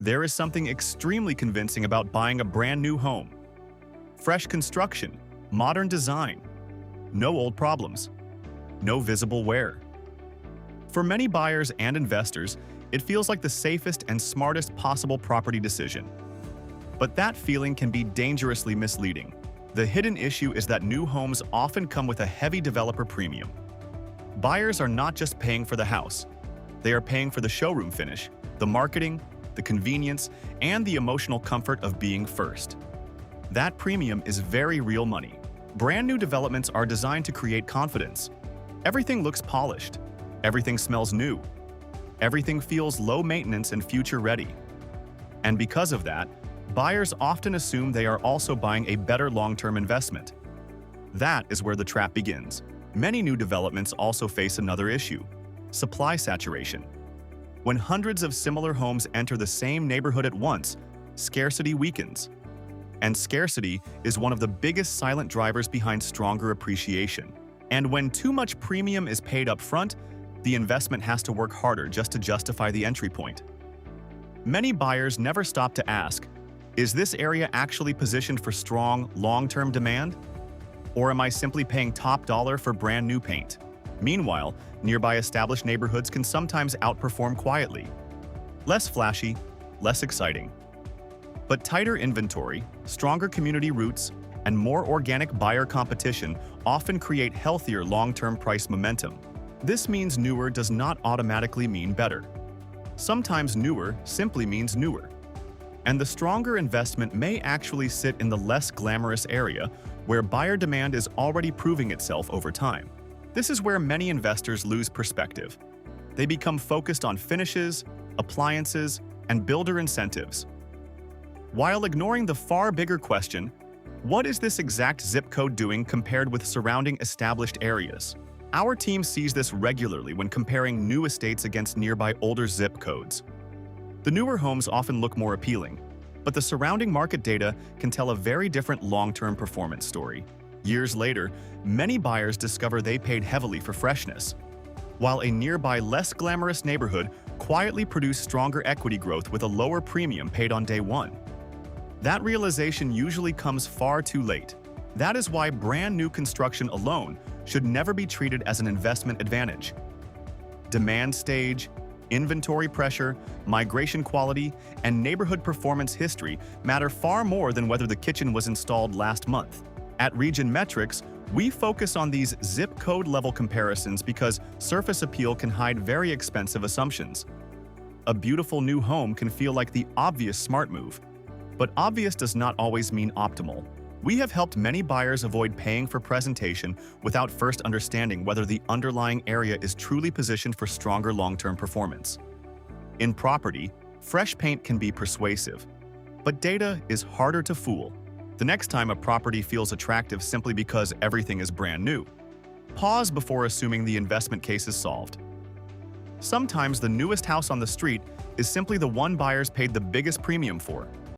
There is something extremely convincing about buying a brand new home. Fresh construction, modern design, no old problems, no visible wear. For many buyers and investors, it feels like the safest and smartest possible property decision. But that feeling can be dangerously misleading. The hidden issue is that new homes often come with a heavy developer premium. Buyers are not just paying for the house. They are paying for the showroom finish, the marketing, the convenience, and the emotional comfort of being first. That premium is very real money. Brand new developments are designed to create confidence. Everything looks polished. Everything smells new. Everything feels low maintenance and future ready. And because of that, buyers often assume they are also buying a better long-term investment. That is where the trap begins. Many new developments also face another issue: supply saturation. When hundreds of similar homes enter the same neighborhood at once, scarcity weakens. And scarcity is one of the biggest silent drivers behind stronger appreciation. And when too much premium is paid up front, the investment has to work harder just to justify the entry point. Many buyers never stop to ask, is this area actually positioned for strong, long-term demand? Or am I simply paying top dollar for brand new paint? Meanwhile, nearby established neighborhoods can sometimes outperform quietly. Less flashy, less exciting. But tighter inventory, stronger community roots, and more organic buyer competition often create healthier long-term price momentum. This means newer does not automatically mean better. Sometimes newer simply means newer. And the stronger investment may actually sit in the less glamorous area where buyer demand is already proving itself over time. This is where many investors lose perspective. They become focused on finishes, appliances, and builder incentives, while ignoring the far bigger question, what is this exact zip code doing compared with surrounding established areas? Our team sees this regularly when comparing new estates against nearby older zip codes. The newer homes often look more appealing, but the surrounding market data can tell a very different long-term performance story. Years later, many buyers discover they paid heavily for freshness, while a nearby less glamorous neighborhood quietly produced stronger equity growth with a lower premium paid on day one. That realization usually comes far too late. That is why brand new construction alone should never be treated as an investment advantage. Demand stage, inventory pressure, migration quality, and neighborhood performance history matter far more than whether the kitchen was installed last month. At RegionMetrics, we focus on these zip code level comparisons because surface appeal can hide very expensive assumptions. A beautiful new home can feel like the obvious smart move, but obvious does not always mean optimal. We have helped many buyers avoid paying for presentation without first understanding whether the underlying area is truly positioned for stronger long-term performance. In property, fresh paint can be persuasive, but data is harder to fool. The next time a property feels attractive simply because everything is brand new, pause before assuming the investment case is solved. Sometimes the newest house on the street is simply the one buyers paid the biggest premium for.